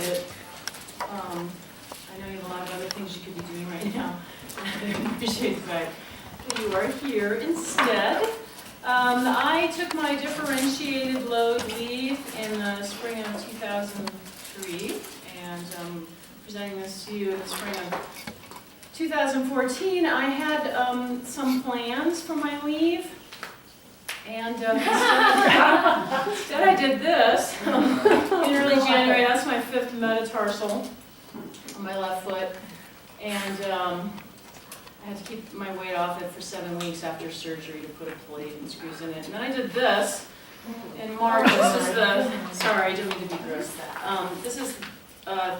it. I know you have a lot of other things you could be doing right now. I appreciate the fact that you are here instead. I took my differentiated load leave in the spring of 2003, and presenting this to you in the spring of 2014. I had some plans for my leave, and instead I did this in early January. That's my 5th metatarsal on my left foot, and I had to keep my weight off it for 7 weeks after surgery to put a plate and screws in it. And then I did this in March. This is the, sorry, I didn't mean to be gross. This is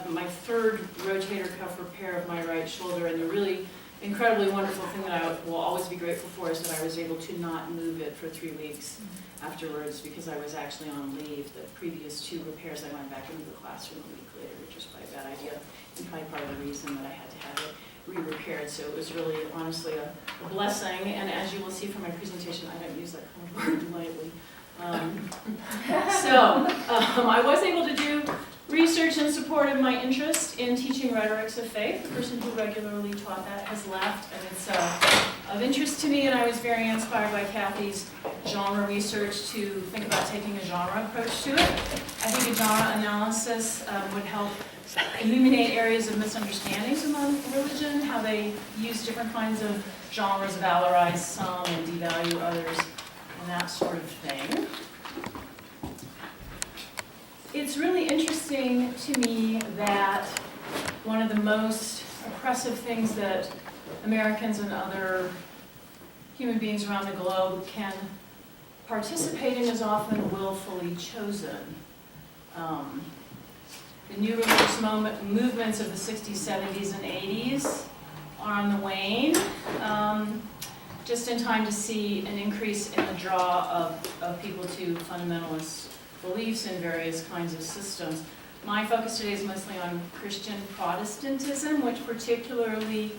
my 3rd rotator cuff repair of my right shoulder, and the really incredibly wonderful thing that I will always be grateful for is that I was able to not move it for 3 weeks afterwards, because I was actually on leave. The previous 2 repairs, I went back into the classroom a week later, just by a bad idea, and probably part of the reason that I had to have it re-repaired. So it was really, honestly, a blessing, and as you will see from my presentation, I don't use that kind of word lightly. I was able to do research in support of my interest in teaching rhetorics of faith. The person who regularly taught that has left, and it's of interest to me, and I was very inspired by Kathy's genre research to think about taking a genre approach to it. I think a genre analysis would help illuminate areas of misunderstandings among religion, how they use different kinds of genres, valorize some and devalue others, and that sort of thing. It's really interesting to me that one of the most oppressive things that Americans and other human beings around the globe can participate in is often willfully chosen. The new religious movements of the 60s, 70s, and 80s are on the wane, just in time to see an increase in the draw of people to fundamentalist beliefs in various kinds of systems. My focus today is mostly on Christian Protestantism, which particularly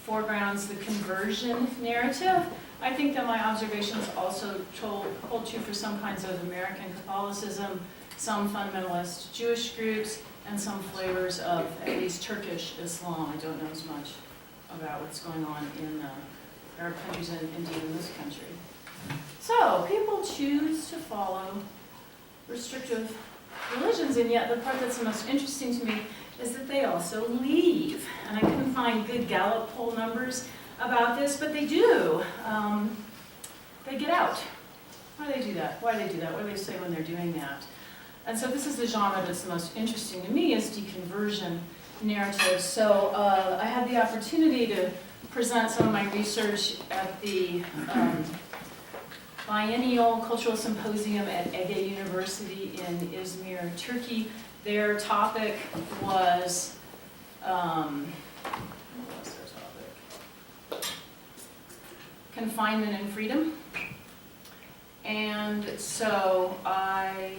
foregrounds the conversion narrative. I think that my observations also hold true for some kinds of American Catholicism, some fundamentalist Jewish groups, and some flavors of at least Turkish Islam. I don't know as much about what's going on in Arab countries and indeed in this country. So people choose to follow restrictive religions, and yet the part that's the most interesting to me is that they also leave. And I couldn't find good Gallup poll numbers about this, but they do. They get out. Why do they do that? Why do they do that? What do they say when they're doing that? And so this is the genre that's the most interesting to me, is deconversion narratives. So I had the opportunity to present some of my research at the Biennial Cultural Symposium at Ege University in Izmir, Turkey. Their topic was, what was their topic? Confinement and freedom. And so I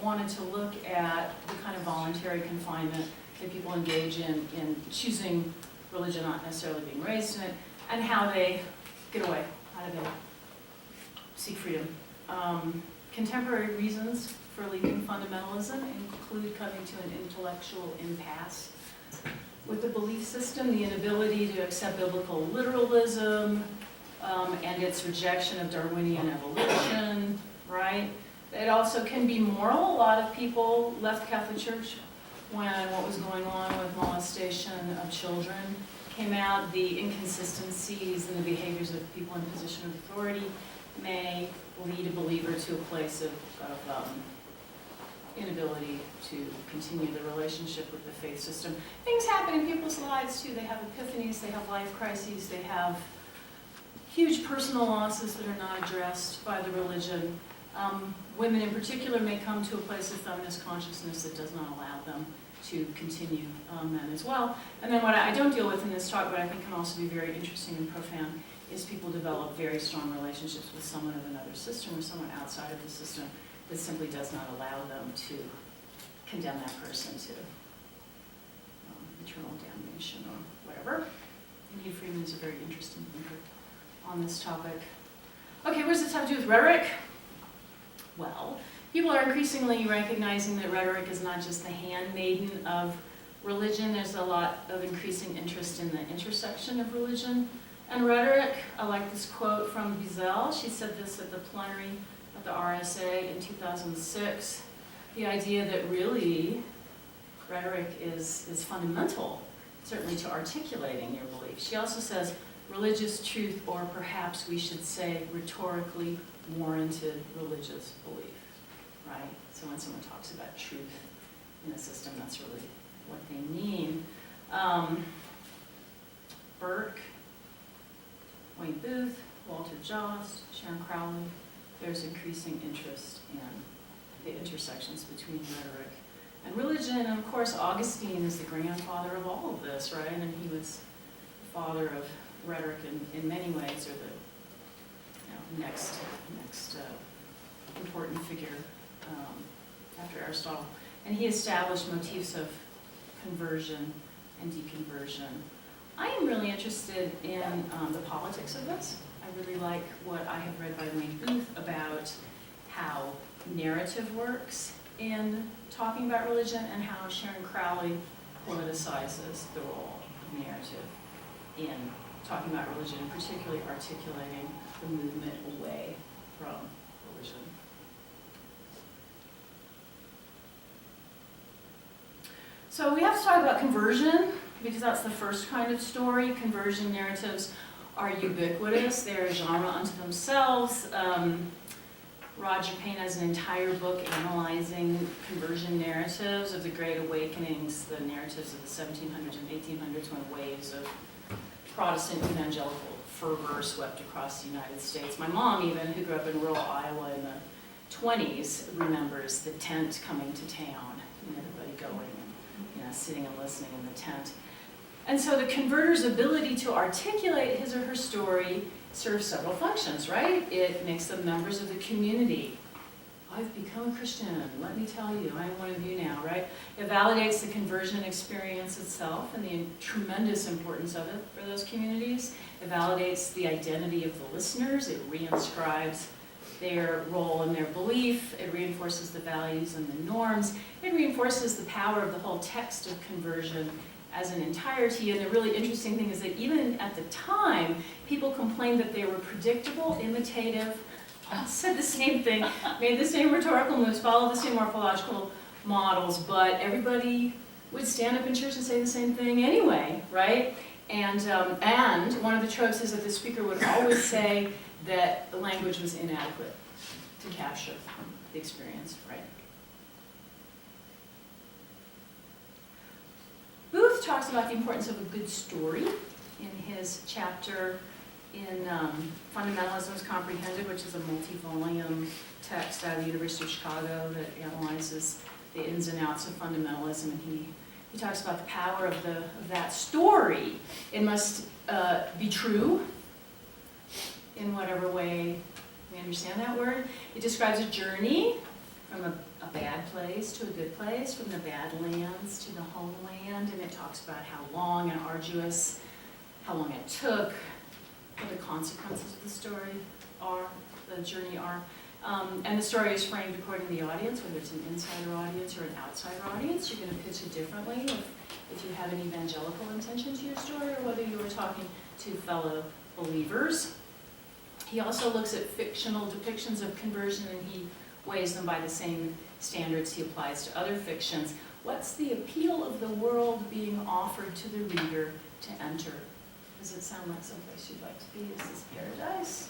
wanted to look at the kind of voluntary confinement that people engage in choosing religion, not necessarily being raised in it, and how they get away, how do they seek freedom. Contemporary reasons for leaving fundamentalism include coming to an intellectual impasse with the belief system, the inability to accept biblical literalism, and its rejection of Darwinian evolution, right? It also can be moral. A lot of people left Catholic Church when what was going on with molestation of children came out. The inconsistencies in the behaviors of people in position of authority may lead a believer to a place of inability to continue the relationship with the faith system. Things happen in people's lives too. They have epiphanies, they have life crises, they have huge personal losses that are not addressed by the religion. Women in particular may come to a place of feminist consciousness that does not allow them to continue men as well. And then what I don't deal with in this talk, but I think can also be very interesting and profound, is people develop very strong relationships with someone of another system or someone outside of the system that simply does not allow them to condemn that person to eternal damnation or whatever. Indeed, Freeman is a very interesting thinker on this topic. Okay, what does this have to do with rhetoric? Well, People are increasingly recognizing that rhetoric is not just the handmaiden of religion. There's a lot of increasing interest in the intersection of religion and rhetoric. I like this quote from Wiesel. She said this at the plenary at the RSA in 2006. The idea that really rhetoric is fundamental, certainly to articulating your beliefs. She also says religious truth, or perhaps we should say rhetorically warranted religious belief, right? So when someone talks about truth in a system, that's really what they mean. Burke, Wayne Booth, Walter Jost, Sharon Crowley, there's increasing interest in the intersections between rhetoric and religion. And of course, Augustine is the grandfather of all of this, right? And he was the father of rhetoric in many ways, or the next important figure after Aristotle. And he established motifs of conversion and deconversion. I am really interested in the politics of this. I really like what I have read by Wayne Booth about how narrative works in talking about religion, and how Sharon Crowley politicizes the role of narrative in talking about religion, particularly articulating the movement away from religion. So we have to talk about conversion, because that's the first kind of story. Conversion narratives are ubiquitous. They're a genre unto themselves. Roger Payne has an entire book analyzing conversion narratives of the Great Awakenings, the narratives of the 1700s and 1800s, when waves of Protestant evangelical fervor swept across the United States. My mom, even, who grew up in rural Iowa in the 20s, remembers the tent coming to town, and everybody going and sitting and listening in the tent. And so the converter's ability to articulate his or her story serves several functions, right? It makes them members of the community. I've become a Christian, let me tell you, I'm one of you now, right? It validates the conversion experience itself and the tremendous importance of it for those communities. It validates the identity of the listeners. It reinscribes their role and their belief. It reinforces the values and the norms. It reinforces the power of the whole text of conversion as an entirety. And the really interesting thing is that even at the time, people complained that they were predictable, imitative, all said the same thing, made the same rhetorical moves, followed the same morphological models, but everybody would stand up in church and say the same thing anyway, right? And one of the tropes is that the speaker would always say that the language was inadequate to capture the experience, right? Booth talks about the importance of a good story in his chapter in Fundamentalism's Comprehended, which is a multi-volume text out of the University of Chicago that analyzes the ins and outs of fundamentalism. And he talks about the power of that story. It must be true in whatever way we understand that word. It describes a journey from a bad place to a good place, from the Badlands to the homeland, and it talks about how long and arduous, how long it took, what the consequences of the story are, the journey are. And the story is framed according to the audience, whether it's an insider audience or an outsider audience. You're going to pitch it differently if you have an evangelical intention to your story, or whether you are talking to fellow believers. He also looks at fictional depictions of conversion, and he weighs them by the same standards he applies to other fictions. What's the appeal of the world being offered to the reader to enter? Does it sound like someplace you'd like to be? Is this paradise?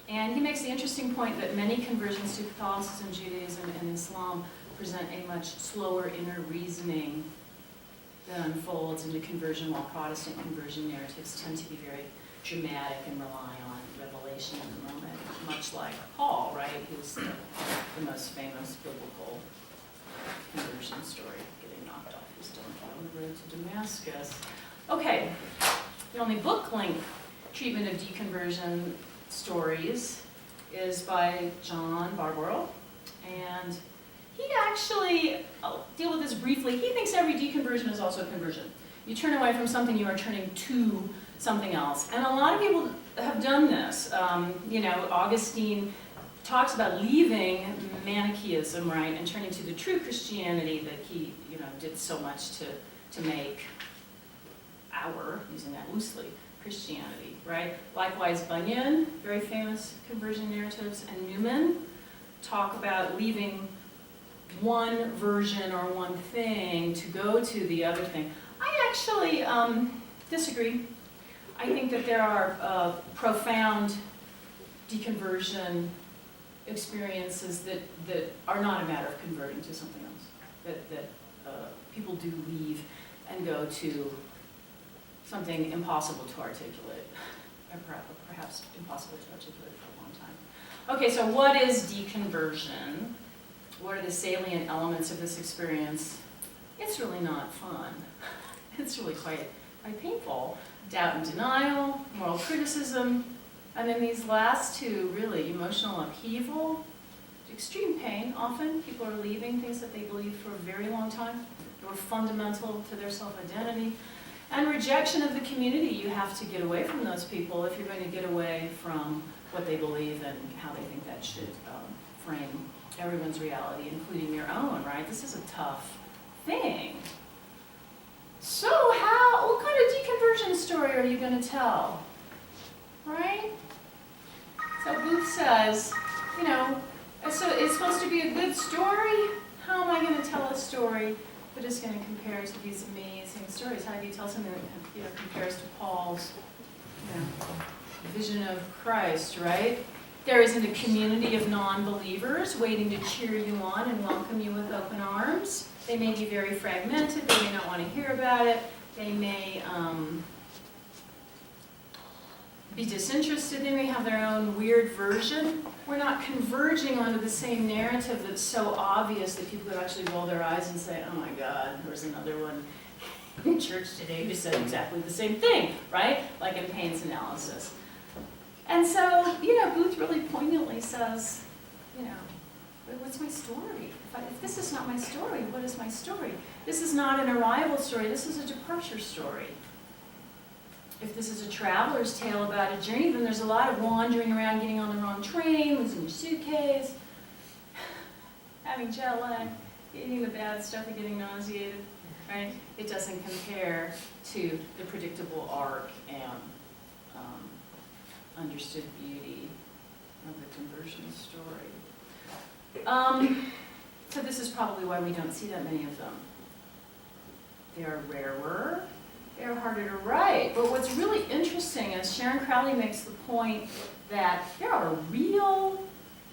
And he makes the interesting point that many conversions to Catholicism, Judaism, and Islam present a much slower inner reasoning that unfolds into conversion, while Protestant conversion narratives tend to be very dramatic and rely on revelation in the moment, much like Paul, right, who's the most famous biblical conversion story, getting knocked off his donkey on the road to Damascus. Okay, the only book-length treatment of deconversion stories is by John Barbaro, and he actually, I'll deal with this briefly, he thinks every deconversion is also a conversion. You turn away from something, you are turning to something else. And a lot of people have done this. Augustine talks about leaving Manichaeism, right, and turning to the true Christianity that he, did so much to make our, using that loosely, Christianity, right? Likewise, Bunyan, very famous conversion narratives, and Newman talk about leaving one version or one thing to go to the other thing. I actually disagree. I think that there are profound deconversion experiences that are not a matter of converting to something else, that people do leave and go to something impossible to articulate, or perhaps impossible to articulate for a long time. Okay, so what is deconversion? What are the salient elements of this experience? It's really not fun. It's really quite painful. Doubt and denial, moral criticism, and then these last two, really, emotional upheaval, extreme pain. Often people are leaving things that they believed for a very long time. They were fundamental to their self-identity. And rejection of the community. You have to get away from those people if you're going to get away from what they believe and how they think that should frame everyone's reality, including your own, right? This is a tough thing. So what kind of deconversion story are you going to tell? Right? So Booth says, so it's supposed to be a good story. How am I going to tell a story that is going to compare to these amazing stories? How do you tell something that compares to Paul's vision of Christ, right? There isn't a community of non-believers waiting to cheer you on and welcome you with open arms. They may be very fragmented. They may not want to hear about it. They may be disinterested. They may have their own weird version. We're not converging onto the same narrative that's so obvious that people could actually roll their eyes and say, oh my God, there's another one in church today who said exactly the same thing, right? Like in Payne's analysis. And so, Booth really poignantly says, what's my story? If this is not my story, what is my story? This is not an arrival story. This is a departure story. If this is a traveler's tale about a journey, then there's a lot of wandering around, getting on the wrong train, losing your suitcase, having jet lag, eating the bad stuff and getting nauseated, right? It doesn't compare to the predictable arc and understood beauty of the conversion story. So this is probably why we don't see that many of them. They are rarer. They're harder to write. But what's really interesting is Sharon Crowley makes the point that there are real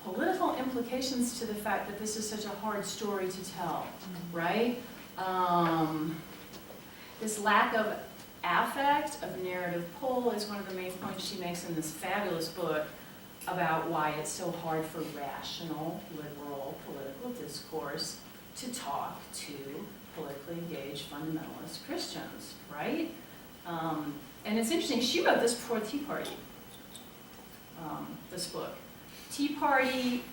political implications to the fact that this is such a hard story to tell, right? This lack of affect, of narrative pull, is one of the main points she makes in this fabulous book about why it's so hard for rational, liberal, political discourse to talk to politically engaged fundamentalist Christians, right? And it's interesting, she wrote this before Tea Party, this book. Tea Party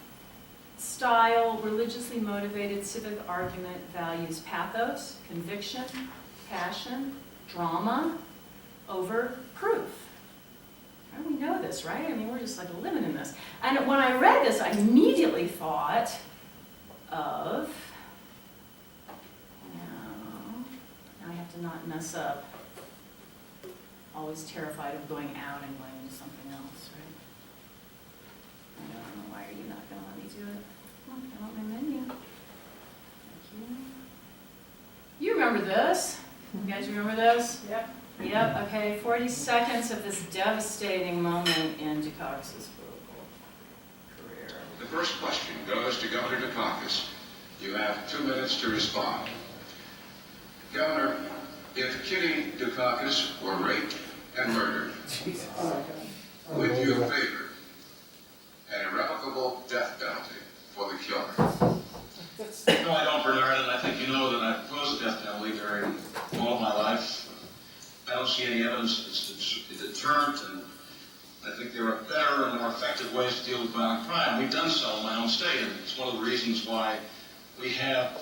style, religiously motivated civic argument values pathos, conviction, passion, drama over proof. And we know this, right? I mean, we're just like living in this. And when I read this, I immediately thought of, now I have to not mess up, always terrified of going out and going into something else, right? I don't know, why are you not going to let me do it? Come on, I want my menu. Thank you. You remember this? You guys remember this? Yep. Yep, okay, 40 seconds of this devastating moment in Dukakis' political career. The first question goes to Governor Dukakis. You have 2 minutes to respond. Governor, if Kitty Dukakis were raped and murdered, would you favor an irrevocable death penalty for the killer? No, I don't, Bernard, and I think you know that I've opposed the death penalty during all of my life. I don't see any evidence it's a deterrent, and I think there are better and more effective ways to deal with violent crime. We've done so in my own state, and it's one of the reasons why we have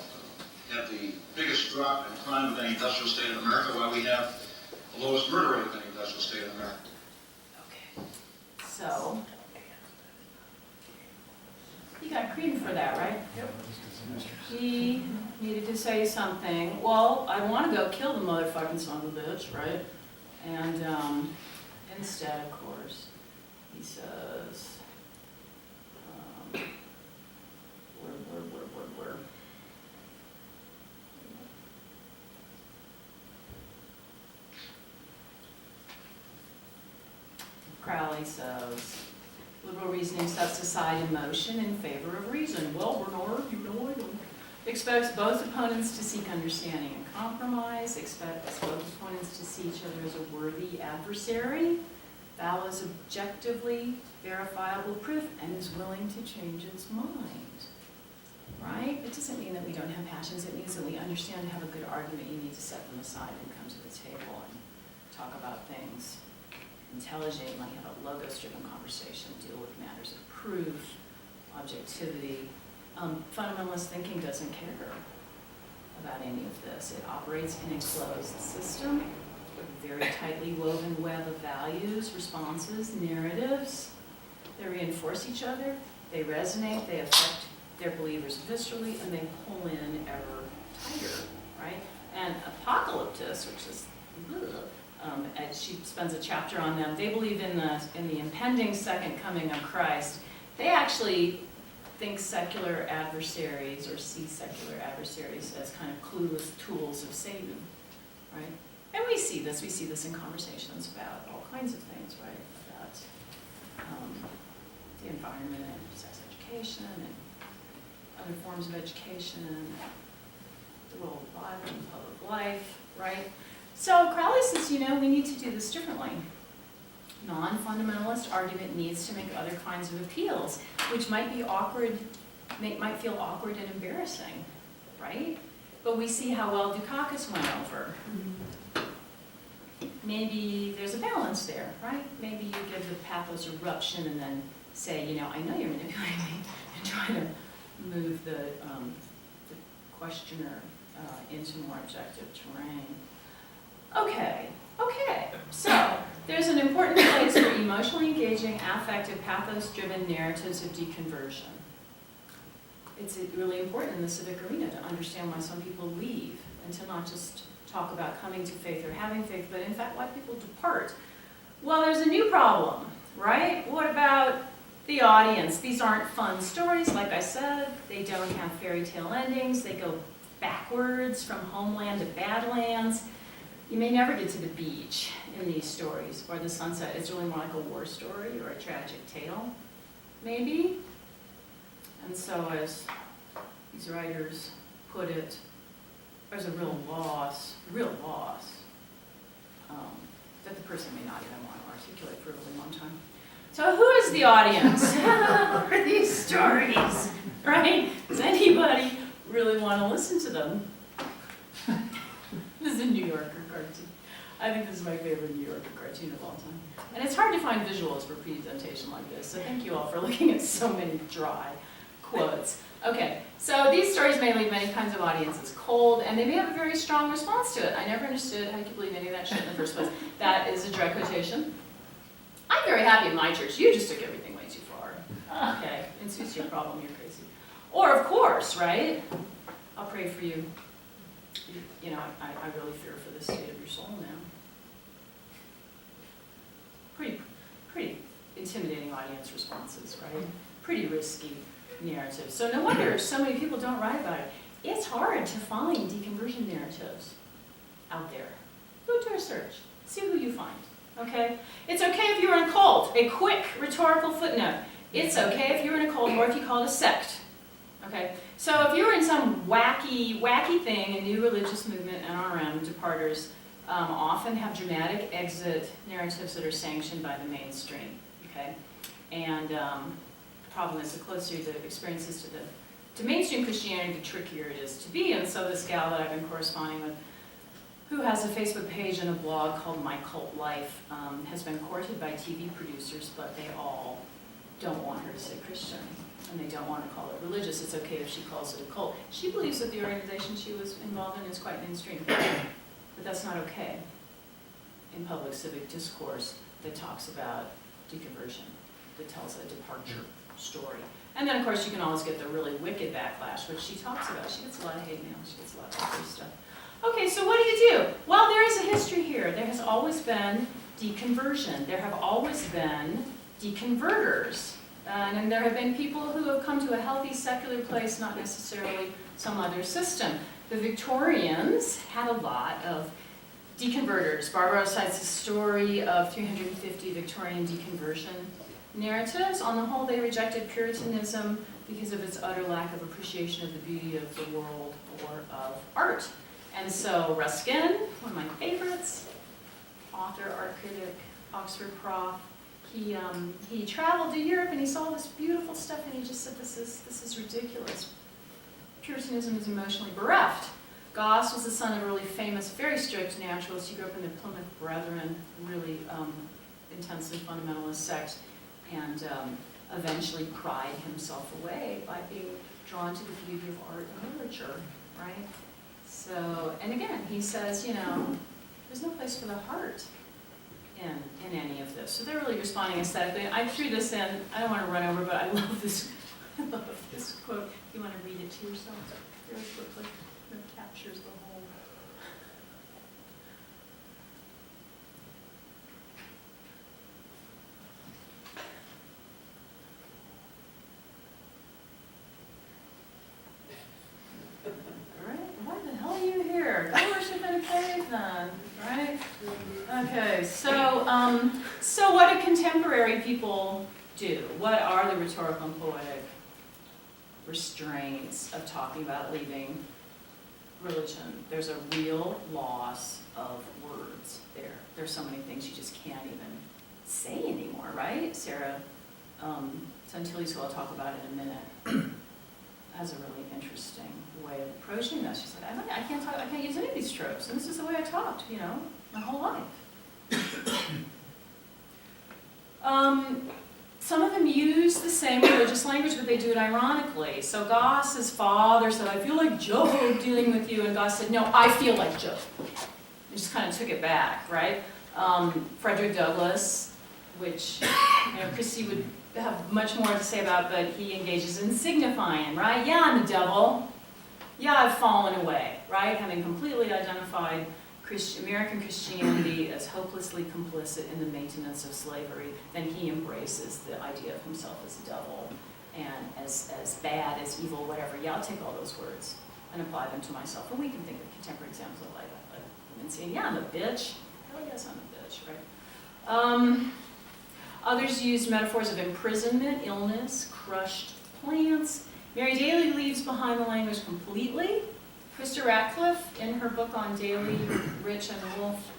the biggest drop in crime of any industrial state in America, why we have the lowest murder rate of any industrial state in America. Okay, so He got creamed for that, right? Yep. He needed to say something. Well, I want to go kill the motherfucking son of a bitch, right? And instead, of course, he says, where. Crowley says, liberal reasoning sets aside emotion in favor of reason. Well, Bernard, you know I don't. Expects both opponents to seek understanding and compromise, expects both opponents to see each other as a worthy adversary, values objectively verifiable proof, and is willing to change its mind. Right? It doesn't mean that we don't have passions. It means that we understand to have a good argument, you need to set them aside and come to the table and talk about things intelligently, have a logos-driven conversation, deal with matters of proof, objectivity. Fundamentalist thinking doesn't care about any of this. It operates in a closed system with a very tightly woven web of values, responses, narratives. They reinforce each other, they resonate, they affect their believers viscerally, and they pull in ever tighter, right? And apocalyptists, which is, and she spends a chapter on them, they believe in the impending second coming of Christ. They actually think secular adversaries or see secular adversaries as kind of clueless tools of Satan, right? And we see this in conversations about all kinds of things, right? About the environment and sex education and other forms of education, the role of the Bible in public life, right? So Crowley says, we need to do this differently. Non-fundamentalist argument needs to make other kinds of appeals, which might be awkward, might feel awkward and embarrassing, right? But we see how well Dukakis went over. Maybe there's a balance there, right? Maybe you give the pathos eruption and then say, I know you're manipulating me, and try to move the questioner into more objective terrain. Okay, so there's an important place for emotionally engaging, affective, pathos-driven narratives of deconversion. It's really important in the civic arena to understand why some people leave and to not just talk about coming to faith or having faith, but in fact why people depart. Well, there's a new problem, right? What about the audience? These aren't fun stories, like I said. They don't have fairy tale endings. They go backwards from homeland to badlands. You may never get to the beach in these stories, or the sunset. It's really more like a war story or a tragic tale, maybe. And so as these writers put it, there's a real loss, that the person may not even want to articulate for a really long time. So who is the audience for these stories, right? Does anybody really want to listen to them? This is a New Yorker cartoon. I think this is my favorite New Yorker cartoon of all time. And it's hard to find visuals for presentation like this, so thank you all for looking at so many dry quotes. Okay, so these stories may leave many kinds of audiences cold, and they may have a very strong response to it. I never understood how you could believe any of that shit in the first place. That is a direct quotation. I'm very happy in my church. You just took everything way too far. Okay, it's your problem, you're crazy. Or, of course, right? I'll pray for you. I really fear for the state of your soul now. Pretty intimidating audience responses, right? Pretty risky narratives. So no wonder so many people don't write about it. It's hard to find deconversion narratives out there. Go do a search. See who you find, okay? It's okay if you're in a cult. A quick rhetorical footnote. It's okay if you're in a cult or if you call it a sect, okay? So if you're in some wacky thing, a new religious movement, NRM, departers often have dramatic exit narratives that are sanctioned by the mainstream, okay? And the problem is the closer the experiences to mainstream Christianity, the trickier it is to be. And so this gal that I've been corresponding with, who has a Facebook page and a blog called My Cult Life, has been courted by TV producers, but they all don't want her to say Christian, and they don't want to call it religious. It's okay if she calls it a cult. She believes that the organization she was involved in is quite mainstream, but that's not okay in public civic discourse that talks about deconversion, that tells a departure story. And then, of course, you can always get the really wicked backlash, which she talks about. She gets a lot of hate mail. She gets a lot of ugly stuff. Okay, so what do you do? Well, there is a history here. There has always been deconversion. There have always been deconverters. And there have been people who have come to a healthy secular place, not necessarily some other system. The Victorians had a lot of deconverters. Barbara cites a story of 350 Victorian deconversion narratives. On the whole, they rejected Puritanism because of its utter lack of appreciation of the beauty of the world or of art. And so Ruskin, one of my favorites, author, art critic, Oxford prof, he traveled to Europe and he saw this beautiful stuff and he just said, this is ridiculous. Puritanism is emotionally bereft. Gosse was the son of a really famous, very strict naturalist. He grew up in the Plymouth Brethren, really intensely fundamentalist sect, and eventually cried himself away by being drawn to the beauty of art and literature, right? So, and again, he says, there's no place for the heart in any of this. So they're really responding aesthetically. I threw this in. I don't want to run over, but I love this. I love this quote. If you want to read it to yourself very quickly, it captures the whole. Why the hell are you here? Go worship in a cave then, right? Okay, so what do contemporary people do? What are the rhetorical and poetic restraints of talking about leaving religion? There's a real loss of words there. There's so many things you just can't even say anymore, right? Sarah Santillis, who I'll talk about in a minute, has a really interesting way of approaching this. She said, I can't use any of these tropes, and this is the way I talked, my whole life. Some of them use the same religious language, but they do it ironically. So Gosse's father said, I feel like Job dealing with you, and Gosse said, no, I feel like Job. He just kind of took it back, right? Frederick Douglass, which Christy would have much more to say about, but he engages in signifying, right? Yeah, I'm the devil. Yeah, I've fallen away, right? Having completely identified American Christianity as hopelessly complicit in the maintenance of slavery, then he embraces the idea of himself as a devil and as bad, as evil, whatever. Yeah, I'll take all those words and apply them to myself. And we can think of contemporary examples of like women saying, yeah, I'm a bitch. Hell yes, I'm a bitch, right? Others use metaphors of imprisonment, illness, crushed plants. Mary Daly leaves behind the language completely. Krista Ratcliffe, in her book on Daly, Rich and Wolfe,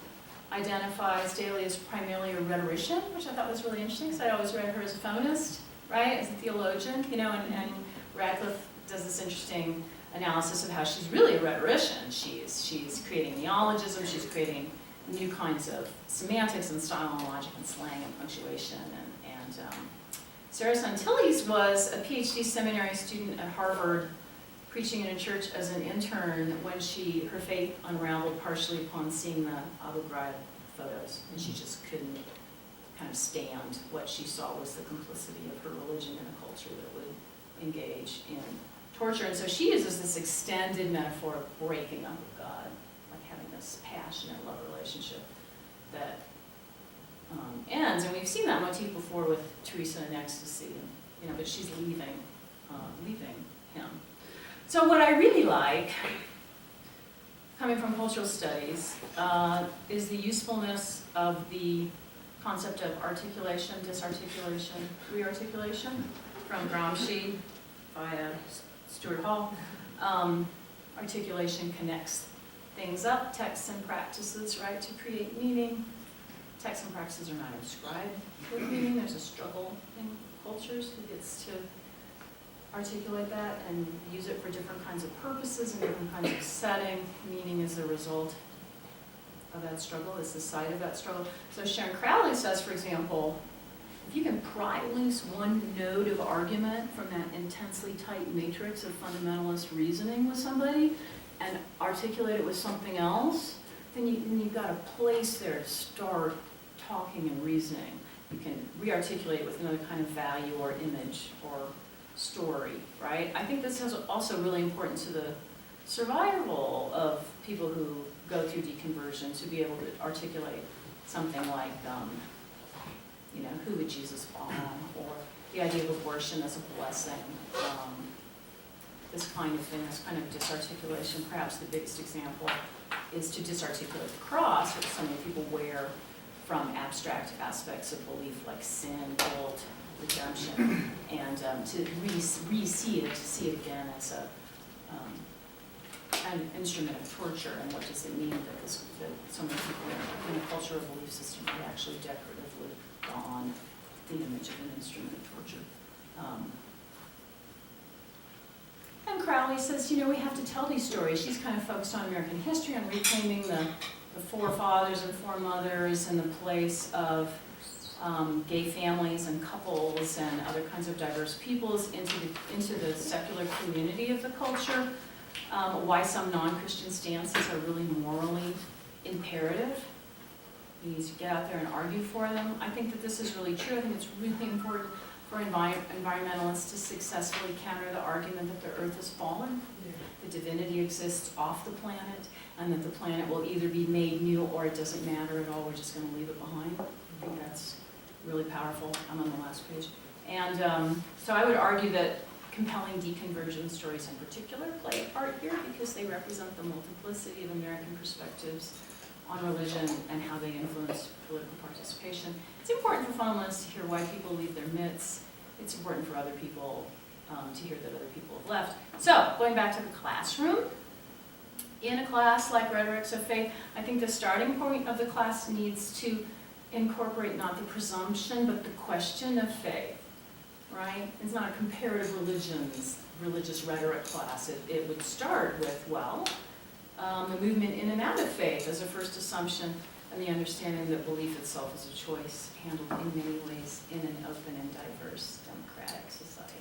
identifies Daly as primarily a rhetorician, which I thought was really interesting, because I always read her as a feminist, right, as a theologian, and Radcliffe does this interesting analysis of how she's really a rhetorician. She's creating neologism, she's creating new kinds of semantics and style and logic and slang and punctuation. And Sarah Santillis was a PhD seminary student at Harvard, preaching in a church as an intern when her faith unraveled partially upon seeing the Abu Ghraib photos, and she just couldn't kind of stand what she saw was the complicity of her religion in a culture that would engage in torture. And so she uses this extended metaphor of breaking up with God, like having this passionate love relationship that ends. And we've seen that motif before with Teresa in Ecstasy, but she's leaving him. So what I really like, coming from cultural studies, is the usefulness of the concept of articulation, disarticulation, rearticulation, from Gramsci via Stuart Hall. Articulation connects things up, texts and practices, right, to create meaning. Texts and practices are not inscribed with meaning. There's a struggle in cultures who gets to articulate that and use it for different kinds of purposes and different kinds of setting. Meaning is the result of that struggle, is the site of that struggle. So Sharon Crowley says, for example, if you can pry loose one node of argument from that intensely tight matrix of fundamentalist reasoning with somebody and articulate it with something else, then you've got a place there to start talking and reasoning. You can re-articulate it with another kind of value or image or story, right? I think this is also really important to the survival of people who go through deconversion, to be able to articulate something like, you know, who would Jesus bomb, or the idea of abortion as a blessing, this kind of thing, this kind of disarticulation. Perhaps the biggest example is to disarticulate the cross, which so many people wear from abstract aspects of belief like sin, guilt, redemption, and to see it again as an instrument of torture. And what does it mean that so many people in a cultural belief system would actually decoratively don the image of an instrument of torture? And Crowley says, you know, we have to tell these stories. She's kind of focused on American history and reclaiming the forefathers and foremothers and the place of gay families and couples and other kinds of diverse peoples into the secular community of the culture. Why some non-Christian stances are really morally imperative. You need to get out there and argue for them. I think that this is really true. I think it's really important for environmentalists to successfully counter the argument that the Earth is fallen, that divinity exists off the planet, and that the planet will either be made new or it doesn't matter at all, we're just going to leave it behind. I think that's really powerful. I'm on the last page. And so I would argue that compelling deconversion stories in particular play a part here because they represent the multiplicity of American perspectives on religion and how they influence political participation. It's important for fundamentalists to hear why people leave their myths. It's important for other people to hear that other people have left. So, going back to the classroom, in a class like Rhetorics of Faith, I think the starting point of the class needs to incorporate not the presumption, but the question of faith, right? It's not a comparative religious rhetoric class. It would start with, well, the movement in and out of faith as a first assumption, and the understanding that belief itself is a choice handled in many ways in an open and diverse democratic society.